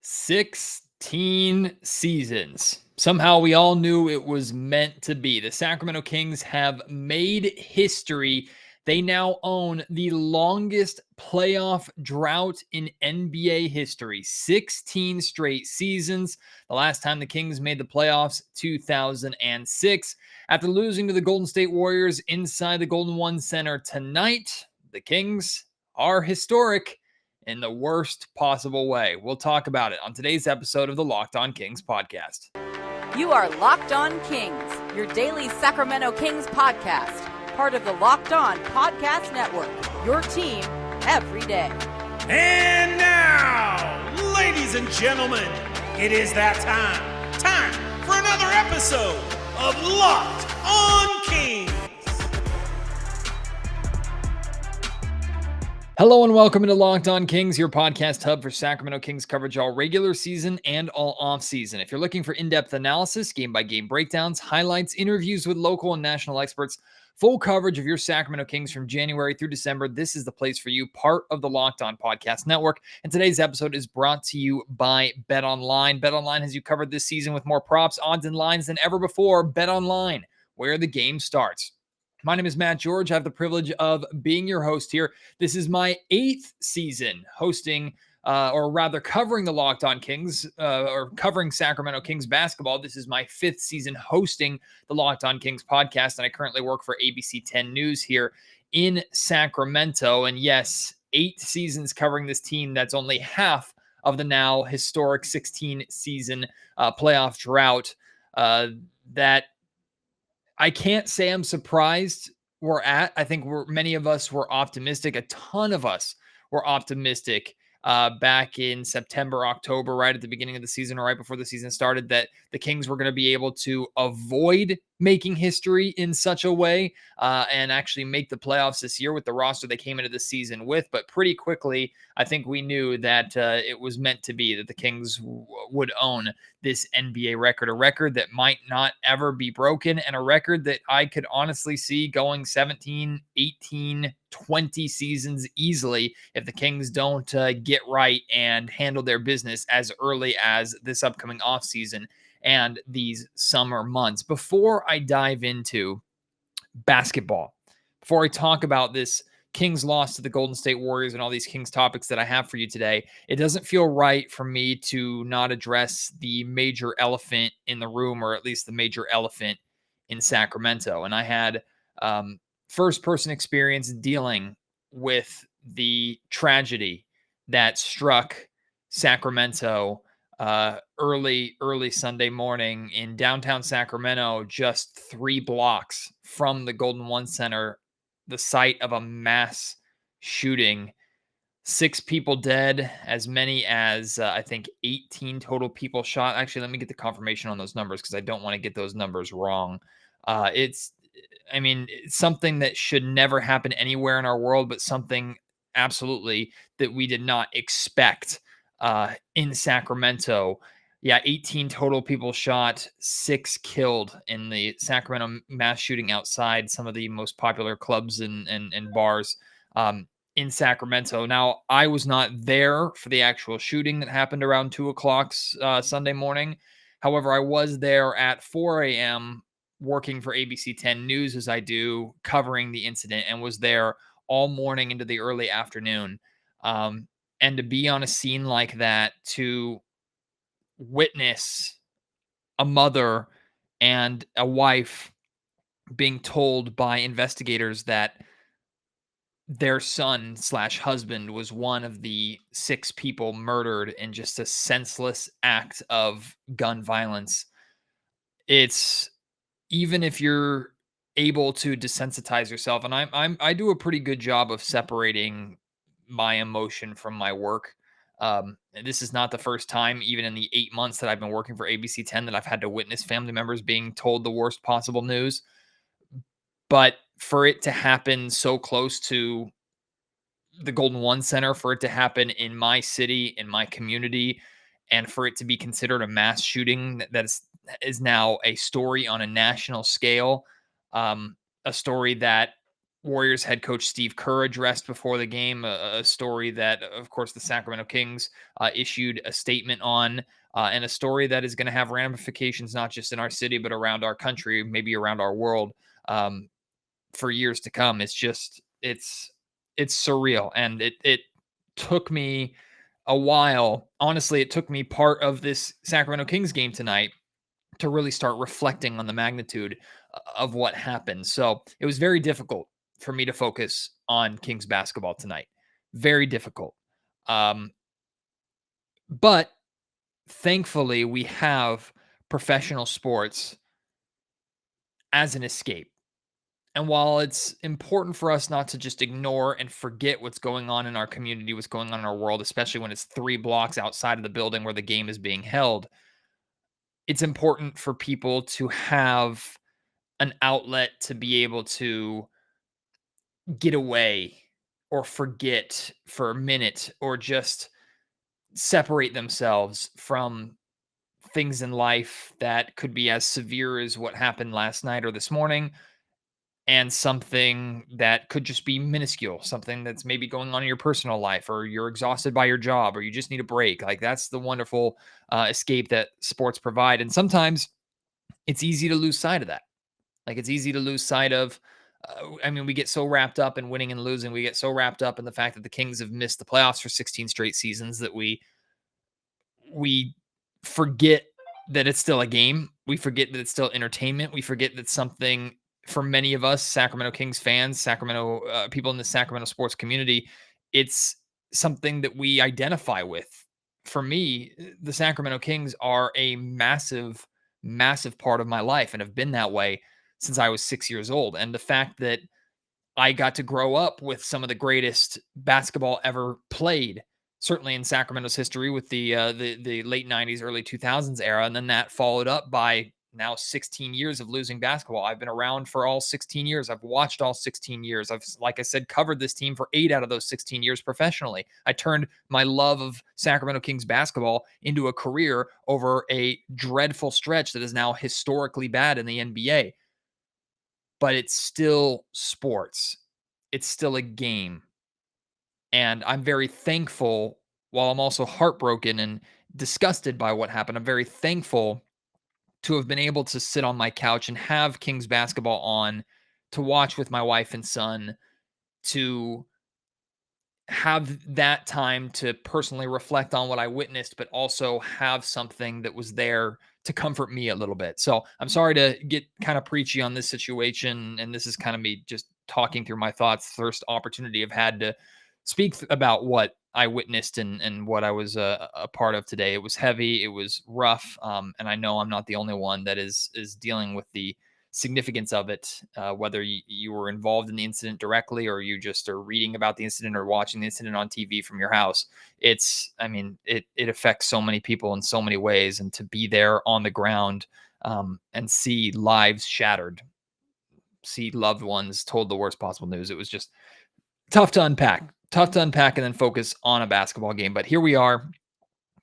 16 seasons. Somehow we all knew it was meant to be. The Sacramento Kings have made history. They now own the longest playoff drought in NBA history, 16 straight seasons. The last time the Kings made the playoffs, 2006. After losing to the Golden State Warriors inside the Golden One Center tonight, the Kings are historic in the worst possible way. We'll talk about it on today's episode of the Locked On Kings podcast. You are Locked On Kings, your daily Sacramento Kings podcast, part of the Locked On Podcast Network, your team every day. And now, ladies and gentlemen, it is that time for another episode of Locked On Kings. Hello and welcome into Locked On Kings, your podcast hub for Sacramento Kings coverage all regular season and all offseason. If you're looking for in-depth analysis, game-by-game breakdowns, highlights, interviews with local and national experts, full coverage of your Sacramento Kings from January through December, this is the place for you, part of the Locked On Podcast Network. And today's episode is brought to you by BetOnline. BetOnline has you covered this season with more props, odds, and lines than ever before. BetOnline, where the game starts. My name is Matt George. I have the privilege of being your host here. This is my 8th season hosting, or rather covering the Locked On Kings, or covering Sacramento Kings basketball. This is my 5th season hosting the Locked On Kings podcast, and I currently work for ABC 10 News here in Sacramento. And yes, 8 seasons covering this team. That's only half of the now historic 16 season playoff drought that I can't say I'm surprised we're at. I think many of us were optimistic. A ton of us were optimistic back in September, October, right at the beginning of the season or right before the season started, that the Kings were going to be able to avoid making history in such a way and actually make the playoffs this year with the roster they came into the season with. But pretty quickly, I think we knew that it was meant to be, that the Kings would own this NBA record, a record that might not ever be broken, and a record that I could honestly see going 17, 18, 20 seasons easily if the Kings don't get right and handle their business as early as this upcoming offseason and these summer months. Before I dive into basketball, before I talk about this Kings loss to the Golden State Warriors and all these Kings topics that I have for you today, it doesn't feel right for me to not address the major elephant in the room, or at least the major elephant in Sacramento. And I had first-person experience dealing with the tragedy that struck Sacramento early Sunday morning in downtown Sacramento, just 3 blocks from the Golden One Center, the site of a mass shooting. 6 people dead, as many as I think 18 total people shot. Actually, let me get the confirmation on those numbers because I don't want to get those numbers wrong. It's something that should never happen anywhere in our world, but something absolutely that we did not expect in Sacramento. Yeah, 18 total people shot, 6 killed in the Sacramento mass shooting outside some of the most popular clubs and bars in Sacramento. Now, I was not there for the actual shooting that happened around 2 o'clock Sunday morning. However, I was there at 4 a.m. working for ABC 10 News, as I do, covering the incident, and was there all morning into the early afternoon. And to be on a scene like that, to witness a mother and a wife being told by investigators that their son/husband was one of the 6 people murdered in just a senseless act of gun violence. It's, even if you're able to desensitize yourself, and I do a pretty good job of separating my emotion from my work. And this is not the first time, even in the 8 months that I've been working for ABC 10, that I've had to witness family members being told the worst possible news. But for it to happen so close to the Golden One Center, for it to happen in my city, in my community, and for it to be considered a mass shooting that is now a story on a national scale, a story that Warriors head coach Steve Kerr addressed before the game, a story that, of course, the Sacramento Kings issued a statement on, and a story that is going to have ramifications not just in our city, but around our country, maybe around our world, for years to come. It's surreal, and it took me a while. Honestly, it took me part of this Sacramento Kings game tonight to really start reflecting on the magnitude of what happened. So it was very difficult for me to focus on Kings basketball tonight. Very difficult. But thankfully, we have professional sports as an escape. And while it's important for us not to just ignore and forget what's going on in our community, what's going on in our world, especially when it's 3 blocks outside of the building where the game is being held, it's important for people to have an outlet to be able to get away or forget for a minute or just separate themselves from things in life that could be as severe as what happened last night or this morning, and something that could just be minuscule, something that's maybe going on in your personal life, or you're exhausted by your job, or you just need a break. Like, that's the wonderful escape that sports provide. And sometimes it's easy to lose sight of that. Like, it's easy to lose sight of, I mean, we get so wrapped up in winning and losing. We get so wrapped up in the fact that the Kings have missed the playoffs for 16 straight seasons that we forget that it's still a game. We forget that it's still entertainment. We forget that something, for many of us Sacramento Kings fans, Sacramento people in the Sacramento sports community, it's something that we identify with. For me, the Sacramento Kings are a massive, massive part of my life and have been that way since I was 6 years old. And the fact that I got to grow up with some of the greatest basketball ever played, certainly in Sacramento's history, with the late '90s, early 2000s era, and then that followed up by now 16 years of losing basketball. I've been around for all 16 years. I've watched all 16 years. I've, like I said, covered this team for 8 out of those 16 years professionally. I turned my love of Sacramento Kings basketball into a career over a dreadful stretch that is now historically bad in the NBA. But it's still sports. It's still a game. And I'm very thankful, while I'm also heartbroken and disgusted by what happened. I'm very thankful to have been able to sit on my couch and have Kings basketball on, to watch with my wife and son, to have that time to personally reflect on what I witnessed, but also have something that was there to comfort me a little bit. So I'm sorry to get kind of preachy on this situation. And this is kind of me just talking through my thoughts. First opportunity I've had to speak about what I witnessed and what I was a part of today. It was heavy. It was rough. And I know I'm not the only one that is dealing with the significance of it, whether you were involved in the incident directly, or you just are reading about the incident or watching the incident on TV from your house. It affects so many people in so many ways, and to be there on the ground, and see lives shattered, see loved ones told the worst possible news. It was just tough to unpack and then focus on a basketball game. But here we are.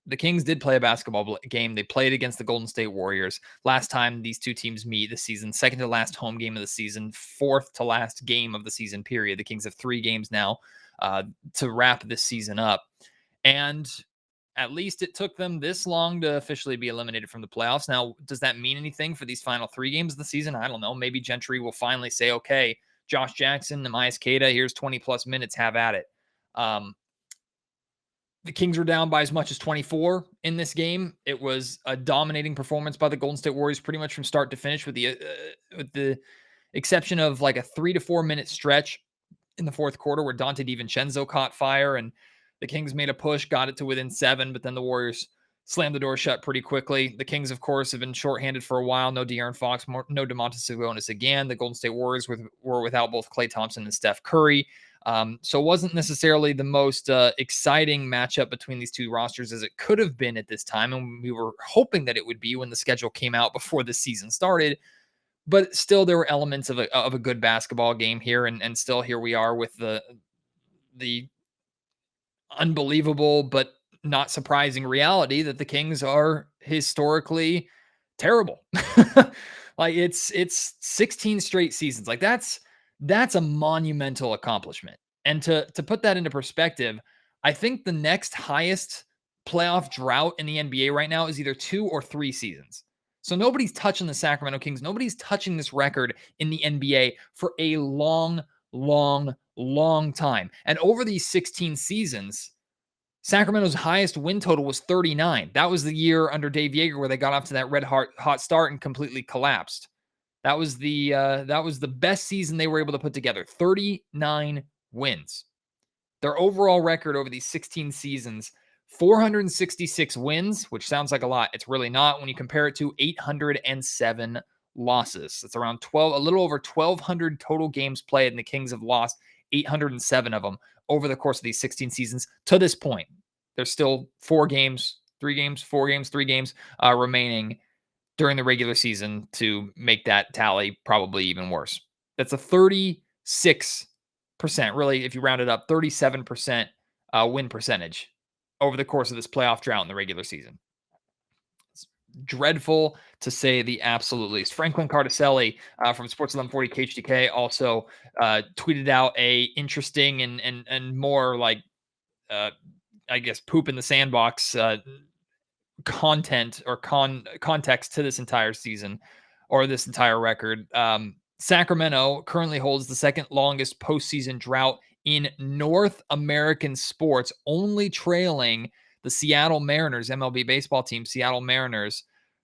The Kings did play a basketball game. They played against the Golden State Warriors. Last time these two teams meet this season, second to last home game of the season, fourth to last game of the season, period. The Kings have 3 games now to wrap this season up. And at least it took them this long to officially be eliminated from the playoffs. Now, does that mean anything for these final 3 games of the season? I don't know. Maybe Gentry will finally say, okay, Josh Jackson, Nehemias Queta, here's 20-plus minutes, have at it. The Kings were down by as much as 24 in this game. It was a dominating performance by the Golden State Warriors pretty much from start to finish, with the exception of like a 3 to 4 minute stretch in the fourth quarter where Dante DiVincenzo caught fire and the Kings made a push, got it to within 7, but then the Warriors slammed the door shut pretty quickly. The Kings, of course, have been shorthanded for a while. No De'Aaron Fox, no Domantas Sabonis again. The Golden State Warriors were without both Klay Thompson and Steph Curry. So it wasn't necessarily the most exciting matchup between these two rosters as it could have been at this time. And we were hoping that it would be when the schedule came out before the season started. But still, there were elements of a good basketball game here. And still here we are with the unbelievable but not surprising reality that the Kings are historically terrible. Like, it's 16 straight seasons. Like, that's That's a monumental accomplishment. And to put that into perspective, I think the next highest playoff drought in the NBA right now is either 2 or 3 seasons. So nobody's touching the Sacramento Kings. Nobody's touching this record in the NBA for a long, long time. And over these 16 seasons, Sacramento's highest win total was 39. That was the year under Dave Yeager where they got off to that red hot start and completely collapsed. That was the best season they were able to put together. 39 wins. Their overall record over these 16 seasons, 466 wins, which sounds like a lot. It's really not when you compare it to 807 losses. It's around a little over 1,200 total games played, and the Kings have lost 807 of them over the course of these 16 seasons to this point. There's still 3 games remaining during the regular season to make that tally probably even worse. That's a 36%, really, if you round it up, 37% win percentage over the course of this playoff drought in the regular season. It's dreadful to say the absolute least. Franklin Cardicelli from Sports 1140 KHTK also tweeted out a interesting and more like, I guess, poop in the sandbox content or context to this entire season or this entire record. Sacramento currently holds the second longest postseason drought in North American sports, only trailing the Seattle Mariners, MLB baseball team, Seattle Mariners,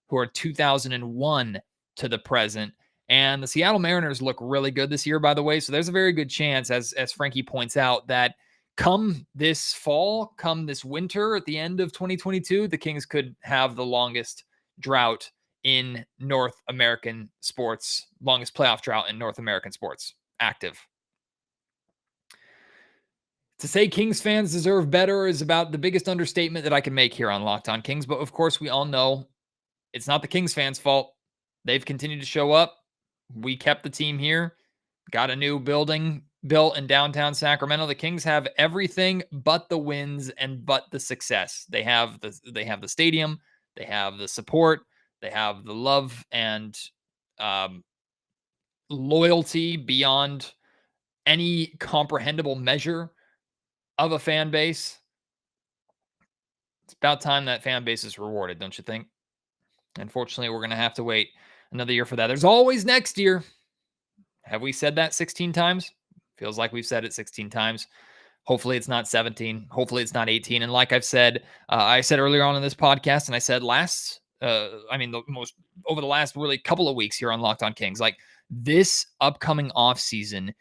who are 2001 to the present. And the Seattle Mariners look really good this year, by the way. So there's a very good chance, as Frankie points out, that come this fall, come this winter, at the end of 2022, the Kings could have the longest drought in North American sports, longest playoff drought in North American sports active. To say Kings fans deserve better is about the biggest understatement that I can make here on Locked On Kings. But of course, we all know it's not the Kings fans' fault. They've continued to show up. We kept the team here, got a new building built in downtown Sacramento. The Kings have everything but the wins and but the success. They have the stadium, they have the support, they have the love and loyalty beyond any comprehensible measure of a fan base. It's about time that fan base is rewarded, don't you think? Unfortunately, we're going to have to wait another year for that. There's always next year. Have we said that 16 times? Feels like we've said it 16 times. Hopefully it's not 17. Hopefully it's not 18. And like I've said, I said earlier on in this podcast, and I said over the last really couple of weeks here on Locked On Kings, like this upcoming offseason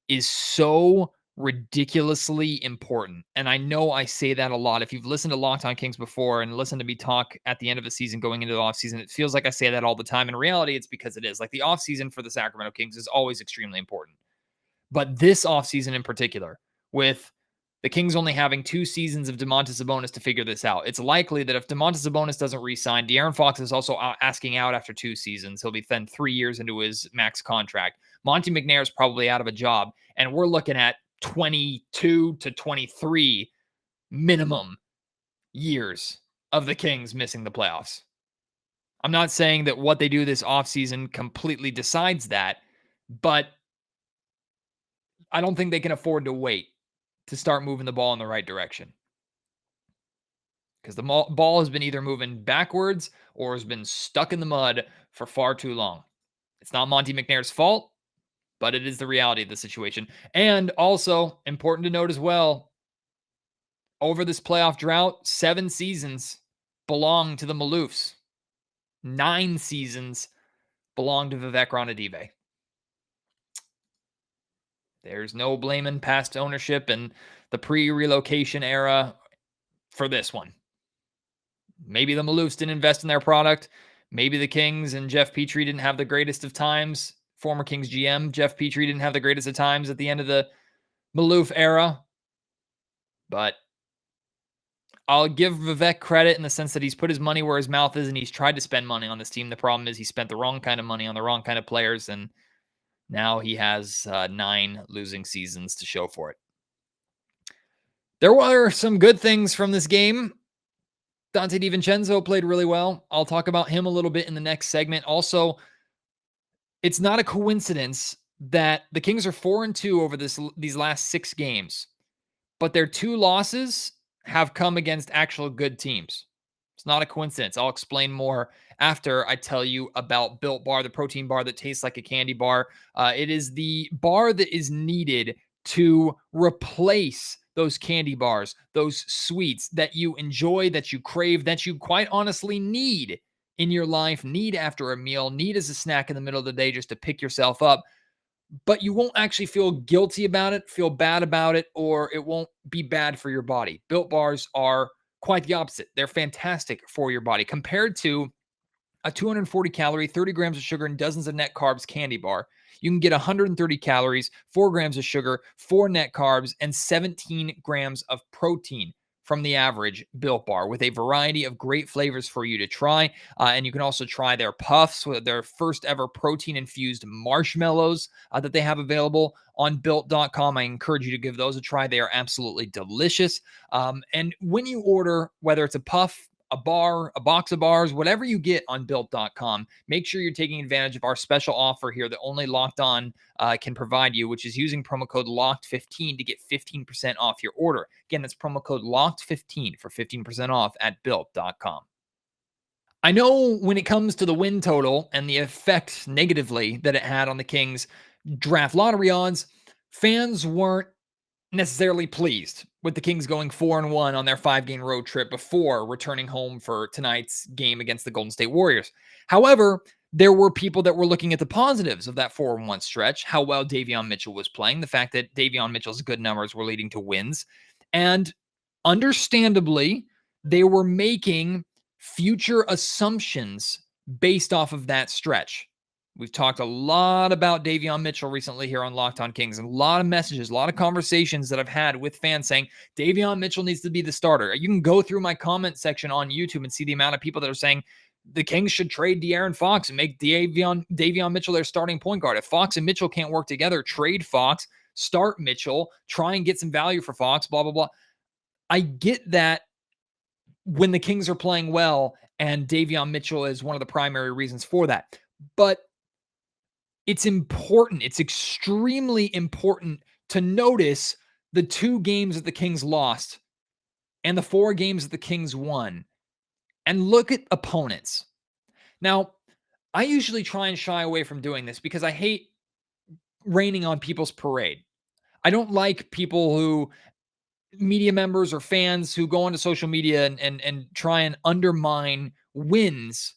is so ridiculously important. And I know I say that a lot. If you've listened to Locked On Kings before and listened to me talk at the end of the season going into the offseason, it feels like I say that all the time. In reality, it's because it is. Like the offseason for the Sacramento Kings is always extremely important. But this offseason in particular, with the Kings only having 2 seasons of Domantas Sabonis to figure this out, it's likely that if Domantas Sabonis doesn't re-sign, De'Aaron Fox is also asking out after 2 seasons. He'll be then 3 years into his max contract. Monte McNair is probably out of a job, and we're looking at 22 to 23 minimum years of the Kings missing the playoffs. I'm not saying that what they do this offseason completely decides that, but I don't think they can afford to wait to start moving the ball in the right direction. Because the ball has been either moving backwards or has been stuck in the mud for far too long. It's not Monte McNair's fault, but it is the reality of the situation. And also, important to note as well, over this playoff drought, 7 seasons belong to the Maloofs. 9 seasons belong to Vivek Ranadive. There's no blaming past ownership and the pre-relocation era for this one. Maybe the Maloofs didn't invest in their product. Maybe the Kings and Jeff Petrie didn't have the greatest of times. Former Kings GM Jeff Petrie didn't have the greatest of times at the end of the Maloof era. But I'll give Vivek credit in the sense that he's put his money where his mouth is and he's tried to spend money on this team. The problem is he spent the wrong kind of money on the wrong kind of players, and now he has 9 losing seasons to show for it. There were some good things from this game. Dante DeVincenzo played really well. I'll talk about him a little bit in the next segment. Also, it's not a coincidence that the Kings are 4-2 over these last 6 games, but their 2 losses have come against actual good teams. It's not a coincidence. I'll explain more after I tell you about Built Bar, the protein bar that tastes like a candy bar. It is the bar that is needed to replace those candy bars, those sweets that you enjoy, that you crave, that you quite honestly need in your life, need after a meal, need as a snack in the middle of the day just to pick yourself up. But you won't actually feel guilty about it, feel bad about it, or it won't be bad for your body. Built bars are quite the opposite. They're fantastic for your body compared to a 240 calorie, 30 grams of sugar, and dozens of net carbs candy bar. You can get 130 calories, 4 grams of sugar, 4 net carbs, and 17 grams of protein from the average Built Bar with a variety of great flavors for you to try. And you can also try their puffs with their first ever protein infused marshmallows that they have available on built.com. I encourage you to give those a try. They are absolutely delicious. And when you order, whether it's a puff, a bar, a box of bars, whatever you get on built.com, make sure you're taking advantage of our special offer here that only Locked On can provide you, which is using promo code LOCKED15 to get 15% off your order. Again, that's promo code LOCKED15 for 15% off at built.com. I know when it comes to the win total and the effect negatively that it had on the Kings draft lottery odds, fans weren't necessarily pleased with the Kings going 4-1 on their 5-game road trip before returning home for tonight's game against the Golden State Warriors. However, there were people that were looking at the positives of that 4-1 stretch, how well Davion Mitchell was playing, the fact that Davion Mitchell's good numbers were leading to wins, and understandably, they were making future assumptions based off of that stretch. We've talked a lot about Davion Mitchell recently here on Locked On Kings, and a lot of messages, a lot of conversations that I've had with fans saying Davion Mitchell needs to be the starter. You can go through my comment section on YouTube and see the amount of people that are saying the Kings should trade De'Aaron Fox and make Davion Mitchell their starting point guard. If Fox and Mitchell can't work together, trade Fox, start Mitchell, try and get some value for Fox, blah, blah, blah. I get that when the Kings are playing well, and Davion Mitchell is one of the primary reasons for that. But it's important. It's extremely important to notice the 2 games that the Kings lost and the 4 games that the Kings won, and look at opponents. Now, I usually try and shy away from doing this because I hate raining on people's parade. I don't like people who, media members or fans who go onto social media and try and undermine wins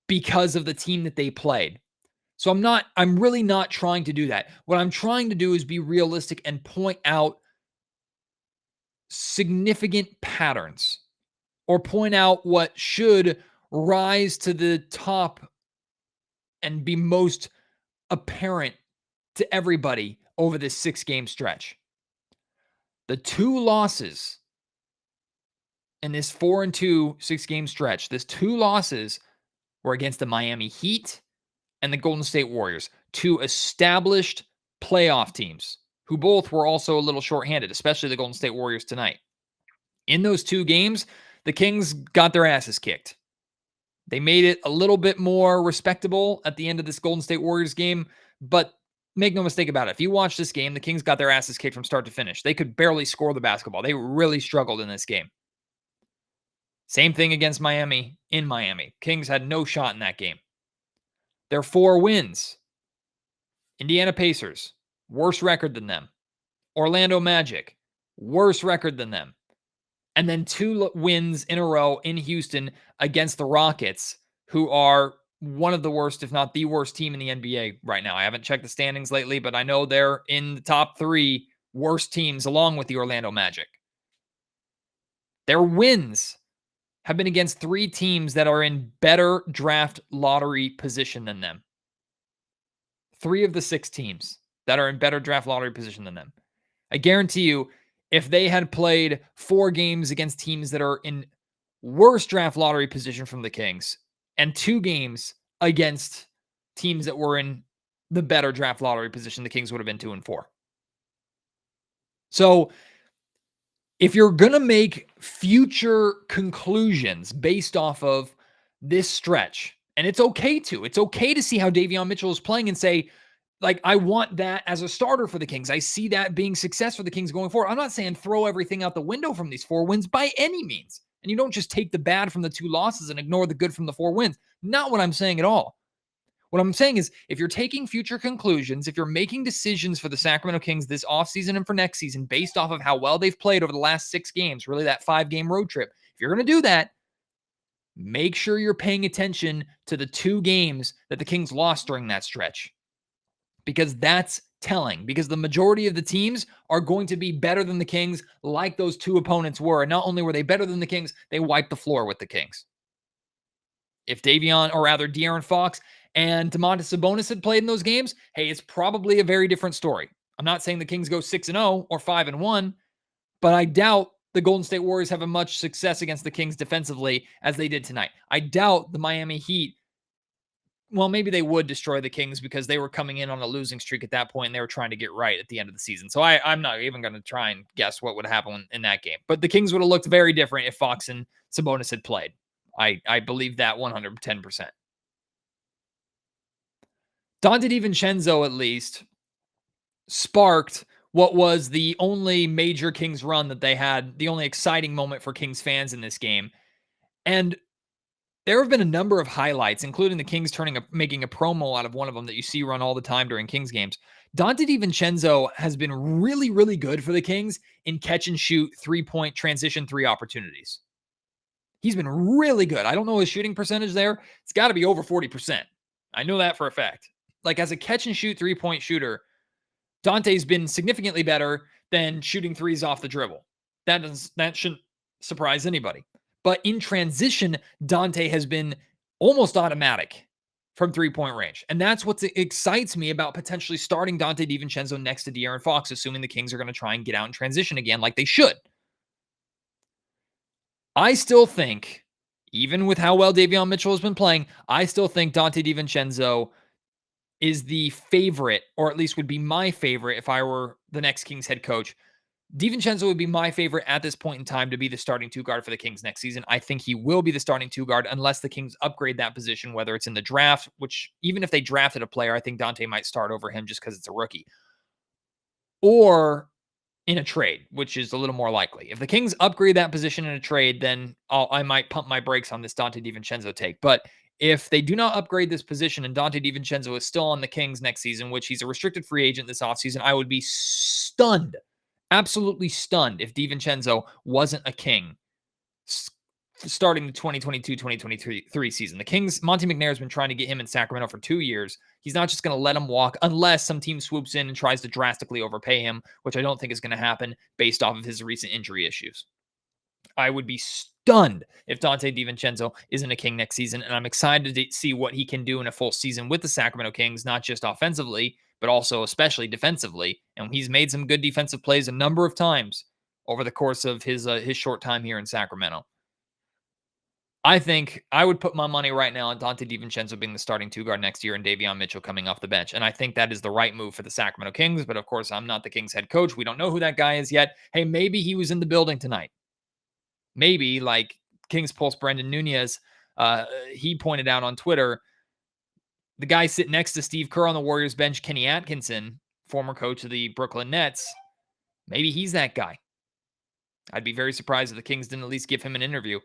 because of the team that they played. So I'm really not trying to do that. What I'm trying to do is be realistic and point out significant patterns or point out what should rise to the top and be most apparent to everybody over this 6-game stretch. The 2 losses in this 4-2 6-game stretch, this 2 losses were against the Miami Heat and the Golden State Warriors, 2 established playoff teams who both were also a little shorthanded, especially the Golden State Warriors tonight. In those 2 games, the Kings got their asses kicked. They made it a little bit more respectable at the end of this Golden State Warriors game, but make no mistake about it. If you watch this game, the Kings got their asses kicked from start to finish. They could barely score the basketball. They really struggled in this game. Same thing against Miami in Miami. Kings had no shot in that game. Their 4 wins. Indiana Pacers, worse record than them. Orlando Magic, worse record than them. And then 2 wins in a row in Houston against the Rockets, who are one of the worst, if not the worst team in the NBA right now. I haven't checked the standings lately, but I know they're in the top 3 worst teams along with the Orlando Magic. Their wins have been against 3 teams that are in better draft lottery position than them. 3 of the 6 teams that are in better draft lottery position than them. I guarantee you, if they had played 4 games against teams that are in worse draft lottery position from the Kings and 2 games against teams that were in the better draft lottery position, the Kings would have been 2-4. So if you're going to make future conclusions based off of this stretch, and it's okay to see how Davion Mitchell is playing and say, Like, I want that as a starter for the Kings. I see that being success for the Kings going forward. I'm not saying throw everything out the window from these 4 wins by any means. And you don't just take the bad from the 2 losses and ignore the good from the 4 wins. Not what I'm saying at all. What I'm saying is, if you're taking future conclusions, if you're making decisions for the Sacramento Kings this offseason and for next season based off of how well they've played over the last 6 games, really that 5-game road trip, if you're going to do that, make sure you're paying attention to the 2 games that the Kings lost during that stretch. Because that's telling, because the majority of the teams are going to be better than the Kings like those 2 opponents were. And not only were they better than the Kings, they wiped the floor with the Kings. If De'Aaron Fox and Domantas Sabonis had played in those games, hey, it's probably a very different story. I'm not saying the Kings go 6-0 or 5-1, but I doubt the Golden State Warriors have as much success against the Kings defensively as they did tonight. I doubt the Miami Heat, well, maybe they would destroy the Kings because they were coming in on a losing streak at that point and they were trying to get right at the end of the season. So I'm not even going to try and guess what would happen in that game. But the Kings would have looked very different if Fox and Sabonis had played. I believe that 110%. Donte DiVincenzo, at least, sparked what was the only major Kings run that they had, the only exciting moment for Kings fans in this game. And there have been a number of highlights, including the Kings making a promo out of one of them that you see run all the time during Kings games. Donte DiVincenzo has been really, really good for the Kings in catch and shoot 3-point transition 3 opportunities. He's been really good. I don't know his shooting percentage there. It's got to be over 40%. I know that for a fact. Like, as a catch and shoot 3-point shooter, Dante's been significantly better than shooting threes off the dribble. That shouldn't surprise anybody. But in transition, Donte has been almost automatic from 3-point range. And that's what excites me about potentially starting Donte DiVincenzo next to De'Aaron Fox, assuming the Kings are going to try and get out in transition again like they should. I still think, even with how well Davion Mitchell has been playing, I still think Donte DiVincenzo is the favorite, or at least would be my favorite if I were the next Kings head coach. DiVincenzo would be my favorite at this point in time to be the starting 2 guard for the Kings next season. I think he will be the starting 2 guard unless the Kings upgrade that position, whether it's in the draft, which even if they drafted a player, I think Donte might start over him just because it's a rookie, or in a trade, which is a little more likely. If the Kings upgrade that position in a trade, then I might pump my brakes on this Donte DiVincenzo take. But if they do not upgrade this position and Donte DiVincenzo is still on the Kings next season, which he's a restricted free agent this offseason, I would be stunned, absolutely stunned if DiVincenzo wasn't a King starting the 2022-2023 season. The Kings, Monte McNair has been trying to get him in Sacramento for 2 years. He's not just going to let him walk unless some team swoops in and tries to drastically overpay him, which I don't think is going to happen based off of his recent injury issues. I would be stunned if Donte DiVincenzo isn't a King next season, and I'm excited to see what he can do in a full season with the Sacramento Kings, not just offensively, but also especially defensively. And he's made some good defensive plays a number of times over the course of his short time here in Sacramento. I think I would put my money right now on Donte DiVincenzo being the starting 2 guard next year and Davion Mitchell coming off the bench. And I think that is the right move for the Sacramento Kings. But of course, I'm not the Kings head coach. We don't know who that guy is yet. Hey, maybe he was in the building tonight. Maybe, like Kings Pulse Brendan Nunez, he pointed out on Twitter, the guy sitting next to Steve Kerr on the Warriors bench, Kenny Atkinson, former coach of the Brooklyn Nets, maybe he's that guy. I'd be very surprised if the Kings didn't at least give him an interview.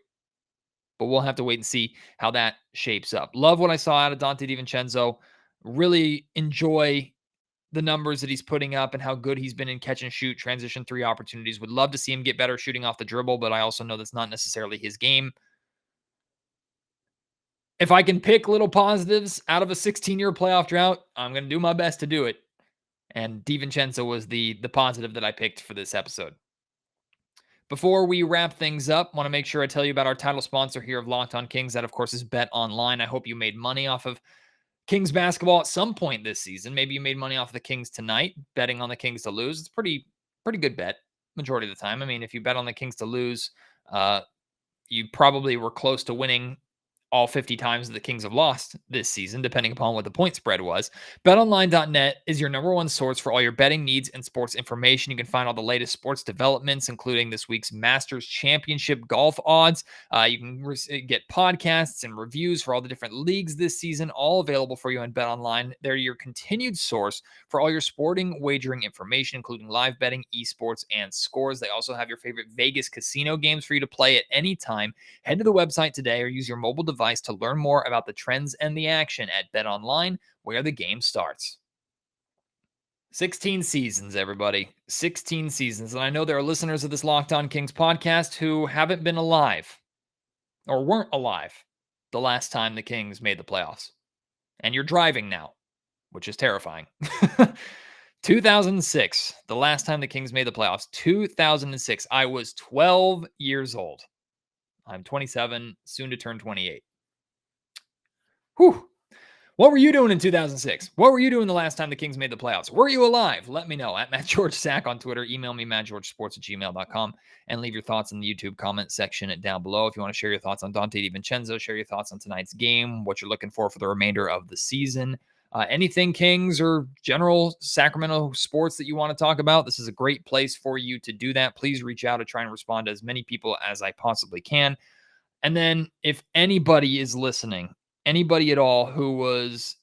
But we'll have to wait and see how that shapes up. Love what I saw out of Donte DiVincenzo. Really enjoy the numbers that he's putting up and how good he's been in catch and shoot, transition 3 opportunities. Would love to see him get better shooting off the dribble, but I also know that's not necessarily his game. If I can pick little positives out of a 16-year playoff drought, I'm going to do my best to do it. And DiVincenzo was the positive that I picked for this episode. Before we wrap things up, want to make sure I tell you about our title sponsor here of Locked On Kings. That, of course, is Bet Online. I hope you made money off of Kings basketball at some point this season. Maybe you made money off the Kings tonight, betting on the Kings to lose. It's pretty good bet majority of the time. I mean, if you bet on the Kings to lose, you probably were close to winning all 50 times the Kings have lost this season, depending upon what the point spread was. BetOnline.net is your number one source for all your betting needs and sports information. You can find all the latest sports developments, including this week's Masters Championship golf odds. You can get podcasts and reviews for all the different leagues this season, all available for you on BetOnline. They're your continued source for all your sporting wagering information, including live betting, esports, and scores. They also have your favorite Vegas casino games for you to play at any time. Head to the website today or use your mobile device to learn more about the trends and the action at BetOnline, where the game starts. 16 seasons, everybody. 16 seasons. And I know there are listeners of this Locked On Kings podcast who haven't been alive or weren't alive the last time the Kings made the playoffs. And you're driving now, which is terrifying. 2006, the last time the Kings made the playoffs. 2006, I was 12 years old. I'm 27, soon to turn 28. Whew. What were you doing in 2006? What were you doing the last time the Kings made the playoffs? Were you alive? Let me know at MattGeorgeSack on Twitter. Email me, mattgeorgesports@gmail.com, and leave your thoughts in the YouTube comment section down below. If you want to share your thoughts on Dante DeVincenzo, share your thoughts on tonight's game, what you're looking for the remainder of the season, anything Kings or general Sacramento sports that you want to talk about, this is a great place for you to do that. Please reach out to try and respond to as many people as I possibly can. And then if anybody is listening, anybody at all who was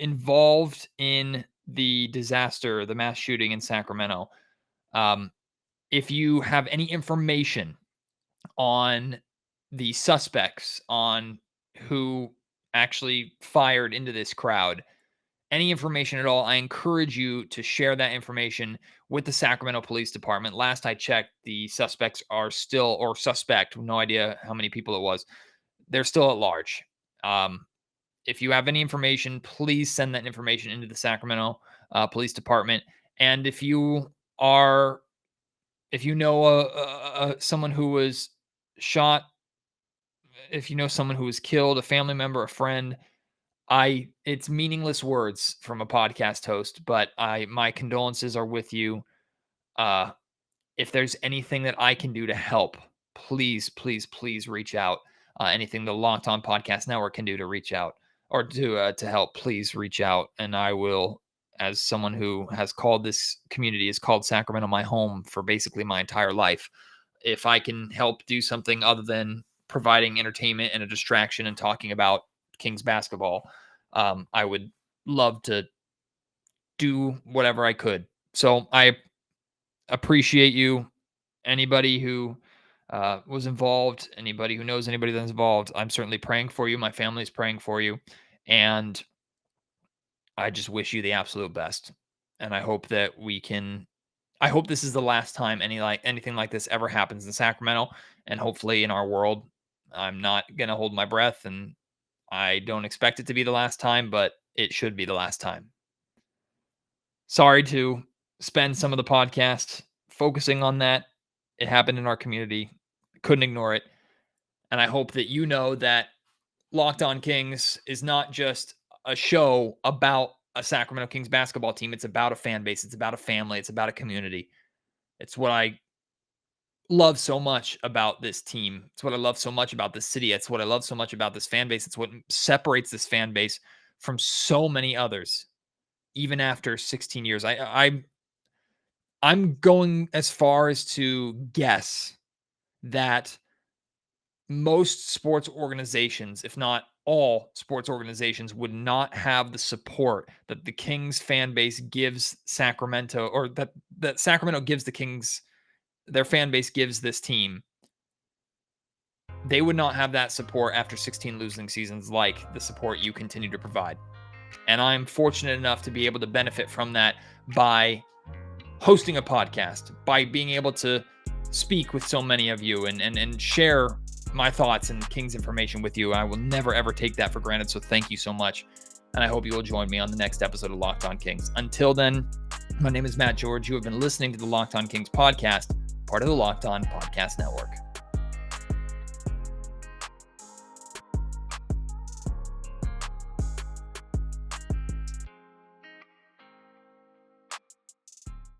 involved in the disaster, the mass shooting in Sacramento, if you have any information on the suspects, on who actually fired into this crowd, any information at all, I encourage you to share that information with the Sacramento Police Department. Last I checked, the suspects are still, or suspect, no idea how many people it was, they're still at large. If you have any information, please send that information into the Sacramento Police Department. And if you know someone who was shot, if you know someone who was killed, a family member, a friend, it's meaningless words from a podcast host, but my condolences are with you. If there's anything that I can do to help, please, please, please reach out. Anything the Locked On Podcast Network can do to reach out or to help, please reach out. And I will, as someone who has called this community, has called Sacramento my home for basically my entire life. If I can help do something other than providing entertainment and a distraction and talking about Kings basketball, I would love to do whatever I could. So I appreciate you. Anybody who was involved, anybody who knows anybody that's involved, I'm certainly praying for you. My family's praying for you. And I just wish you the absolute best. And I hope that I hope this is the last time anything like this ever happens in Sacramento, and hopefully in our world. I'm not going to hold my breath, and I don't expect it to be the last time, but it should be the last time. Sorry to spend some of the podcast focusing on that. It happened in our community. Couldn't ignore it. And I hope that you know that Locked On Kings is not just a show about a Sacramento Kings basketball team. It's about a fan base. It's about a family. It's about a community. It's what I love so much about this team. It's what I love so much about this city. It's what I love so much about this fan base. It's what separates this fan base from so many others, even after 16 years. I'm going as far as to guess that most sports organizations, if not all sports organizations, would not have the support that the Kings fan base gives Sacramento, or that Sacramento gives the Kings, their fan base gives this team. They would not have that support after 16 losing seasons like the support you continue to provide. And I'm fortunate enough to be able to benefit from that by hosting a podcast, by being able to speak with so many of you and share my thoughts and Kings information with you. I will never, ever take that for granted. So thank you so much. And I hope you will join me on the next episode of Locked On Kings. Until then, my name is Matt George. You have been listening to the Locked On Kings podcast, part of the Locked On Podcast Network.